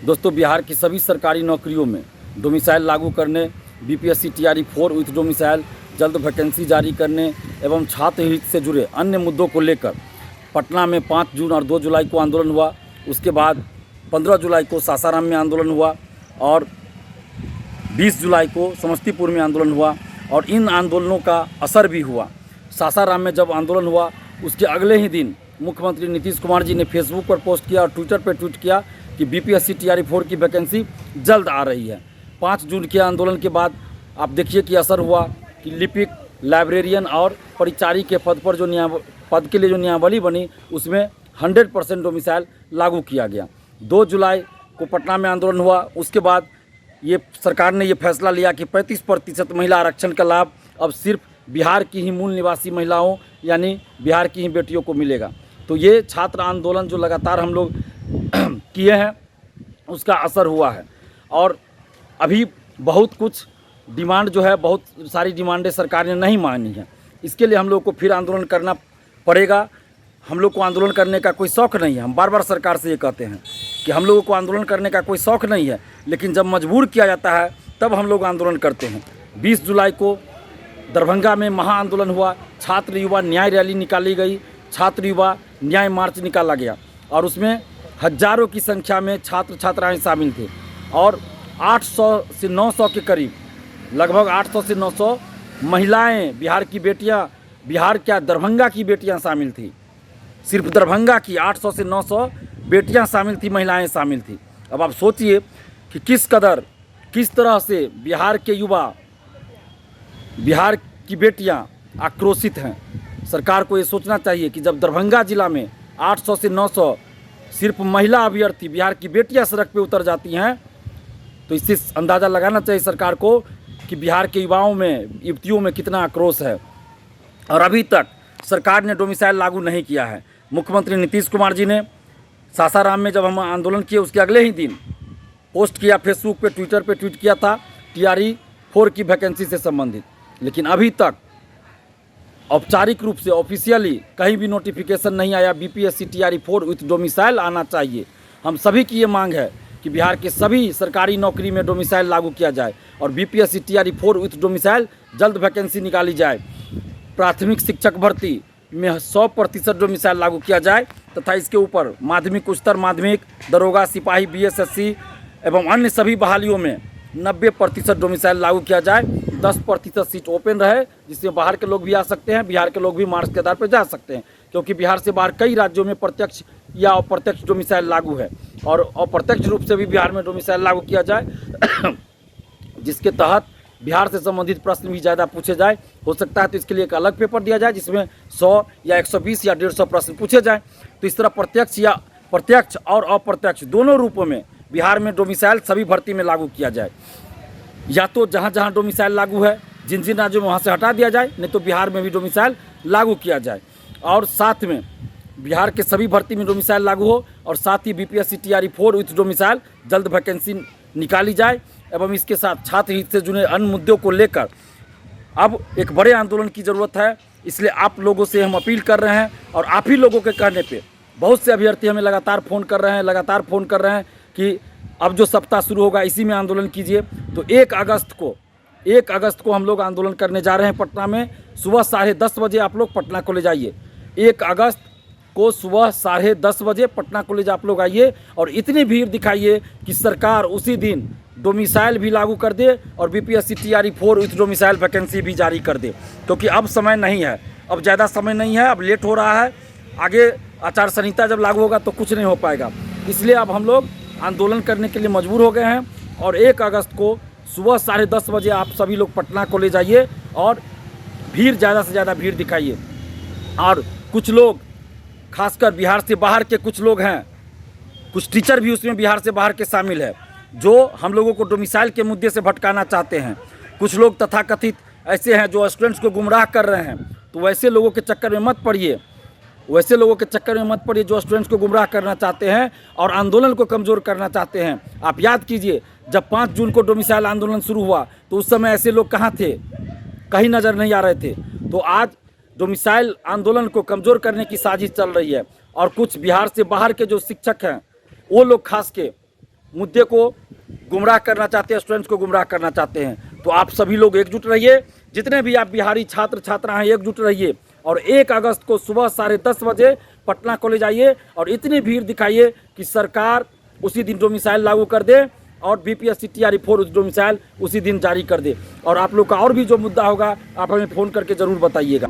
दोस्तों, बिहार की सभी सरकारी नौकरियों में डोमिसाइल लागू करने, बीपीएससी टीआरई 4 विथ डोमिसाइल जल्द वैकेंसी जारी करने एवं छात्र हित से जुड़े अन्य मुद्दों को लेकर पटना में 5 जून और 2 जुलाई को आंदोलन हुआ। उसके बाद 15 जुलाई को सासाराम में आंदोलन हुआ और 20 जुलाई को समस्तीपुर में आंदोलन हुआ और इन आंदोलनों का असर भी हुआ। सासाराम में जब आंदोलन हुआ उसके अगले ही दिन मुख्यमंत्री नीतीश कुमार जी ने फेसबुक पर पोस्ट किया और ट्विटर पर ट्वीट किया कि बीपीएससी टीआरई 4 की वैकेंसी जल्द आ रही है। 5 जून के आंदोलन के बाद आप देखिए कि असर हुआ कि लिपिक, लाइब्रेरियन और परिचारी के पद पर पद के लिए जो नियमावली बनी उसमें 100% डोमिसाइल लागू किया गया। 2 जुलाई को पटना में आंदोलन हुआ। उसके बाद ये सरकार ने ये फैसला लिया कि 35% महिला आरक्षण का लाभ अब सिर्फ बिहार की ही मूल निवासी महिलाओं यानी बिहार की ही बेटियों को मिलेगा। तो ये छात्र आंदोलन जो लगातार हम लोग किए हैं उसका असर हुआ है और अभी बहुत कुछ डिमांड जो है, बहुत सारी डिमांडें सरकार ने नहीं मानी है। इसके लिए हम लोग को फिर आंदोलन करना पड़ेगा। हम लोग को आंदोलन करने का कोई शौक़ नहीं है। हम बार बार सरकार से ये कहते हैं कि हम लोगों को आंदोलन करने का कोई शौक़ नहीं है, लेकिन जब मजबूर किया जाता है तब हम लोग आंदोलन करते हैं। 20 जुलाई को दरभंगा में महाआंदोलन हुआ। छात्र युवा न्याय रैली निकाली गई, छात्र युवा न्याय मार्च निकाला गया और उसमें हजारों की संख्या में छात्र छात्राएं शामिल थे और 800 से 900 के करीब, लगभग 800 से 900 महिलाएं, बिहार की बेटियां, दरभंगा की बेटियां शामिल थी। सिर्फ दरभंगा की 800 से 900 बेटियां शामिल थी, महिलाएं शामिल थी। अब आप सोचिए कि किस तरह से बिहार के युवा, बिहार की बेटियां आक्रोशित हैं। सरकार को ये सोचना चाहिए कि जब दरभंगा जिला में 800 से 900 सिर्फ महिला अभ्यर्थी, बिहार की बेटियां सड़क पे उतर जाती हैं, तो इससे अंदाज़ा लगाना चाहिए सरकार को कि बिहार के युवाओं में, युवतियों में कितना आक्रोश है। और अभी तक सरकार ने डोमिसाइल लागू नहीं किया है। मुख्यमंत्री नीतीश कुमार जी ने सासाराम में जब हम आंदोलन किए उसके अगले ही दिन पोस्ट किया, फेसबुक पे, ट्विटर पे ट्वीट किया था टीआरई 4 की वैकेंसी से संबंधित, लेकिन अभी तक औपचारिक रूप से ऑफिशियली कहीं भी नोटिफिकेशन नहीं आया। बीपीएससी टीआरई 4 विथ डोमिसाइल आना चाहिए। हम सभी की ये मांग है कि बिहार के सभी सरकारी नौकरी में डोमिसाइल लागू किया जाए और बीपीएससी टीआरई 4 विथ डोमिसाइल जल्द वैकेंसी निकाली जाए। प्राथमिक शिक्षक भर्ती में 100% डोमिसाइल लागू किया जाए तथा इसके ऊपर माध्यमिक, उच्चतर माध्यमिक, दरोगा, सिपाही, बीएसएससी एवं अन्य सभी बहालियों में 90% डोमिसाइल लागू किया जाए। 10% सीट ओपन रहे जिसमें बाहर के लोग भी आ सकते हैं, बिहार के लोग भी मार्क्स के आधार पर जा सकते हैं, क्योंकि बिहार से बाहर कई राज्यों में प्रत्यक्ष या अप्रत्यक्ष डोमिसाइल लागू है और अप्रत्यक्ष रूप से भी बिहार में डोमिसाइल लागू किया जाए जिसके तहत बिहार से संबंधित प्रश्न भी ज़्यादा पूछे जाए। हो सकता है तो इसके लिए एक अलग पेपर दिया जाए जिसमें 100 या 120 या 150 प्रश्न पूछे जाए। तो इस तरह प्रत्यक्ष और अप्रत्यक्ष दोनों रूपों में बिहार में डोमिसाइल सभी भर्ती में लागू किया जाए। या तो जहाँ जहाँ डोमिसाइल लागू है जिन जिन राज्यों में वहाँ से हटा दिया जाए, नहीं तो बिहार में भी डोमिसाइल लागू किया जाए और साथ में बिहार के सभी भर्ती में डोमिसाइल लागू हो और साथ ही बीपीएससी टीआरई 4 विथ डोमिसाइल जल्द वैकेंसी निकाली जाए एवं इसके साथ छात्र हित से जुड़े अन्य मुद्दों को लेकर अब एक बड़े आंदोलन की ज़रूरत है। इसलिए आप लोगों से हम अपील कर रहे हैं और आप ही लोगों के कहने पे बहुत से अभ्यर्थी हमें लगातार फ़ोन कर रहे हैं कि अब जो सप्ताह शुरू होगा इसी में आंदोलन कीजिए। तो 1 अगस्त को हम लोग आंदोलन करने जा रहे हैं पटना में। सुबह 10:30 बजे आप लोग पटना कॉलेज आइए। 1 अगस्त को सुबह 10:30 बजे पटना कॉलेज आप लोग आइए और इतनी भीड़ दिखाइए कि सरकार उसी दिन डोमिसाइल भी लागू कर दे और BPSC TRE 4 with domicile vacancy भी जारी कर दे, क्योंकि अब समय नहीं है, अब ज़्यादा समय नहीं है, अब लेट हो रहा है। आगे आचार संहिता जब लागू होगा तो कुछ नहीं हो पाएगा। इसलिए अब हम लोग आंदोलन करने के लिए मजबूर हो गए हैं और 1 अगस्त को सुबह 10:30 बजे आप सभी लोग पटना कॉलेज आइए और ज़्यादा से ज़्यादा भीड़ दिखाइए। और कुछ लोग, खासकर बिहार से बाहर के कुछ लोग हैं, कुछ टीचर भी उसमें बिहार से बाहर के शामिल है, जो हम लोगों को डोमिसाइल के मुद्दे से भटकाना चाहते हैं। कुछ लोग तथाकथित ऐसे हैं जो स्टूडेंट्स को गुमराह कर रहे हैं। तो वैसे लोगों के चक्कर में मत पड़िए, जो स्टूडेंट्स को गुमराह करना चाहते हैं और आंदोलन को कमज़ोर करना चाहते हैं। आप याद कीजिए, जब 5 जून को डोमिसाइल आंदोलन शुरू हुआ तो उस समय ऐसे लोग कहाँ थे, कहीं नज़र नहीं आ रहे थे। तो आज डोमिसाइल आंदोलन को कमज़ोर करने की साजिश चल रही है और कुछ बिहार से बाहर के जो शिक्षक हैं वो लोग खास के मुद्दे को गुमराह करना चाहते हैं, स्टूडेंट्स को गुमराह करना चाहते हैं। तो आप सभी लोग एकजुट रहिए, जितने भी आप बिहारी छात्र छात्रा हैं एकजुट रहिए और 1 अगस्त को सुबह 10:30 बजे पटना कॉलेज आइए और इतनी भीड़ दिखाइए कि सरकार उसी दिन डोमिसाइल लागू कर दे और बीपीएससी टीआरई 4 डोमिसाइल उसी दिन जारी कर दे। और आप लोग का और भी जो मुद्दा होगा आप हमें फ़ोन करके ज़रूर बताइएगा।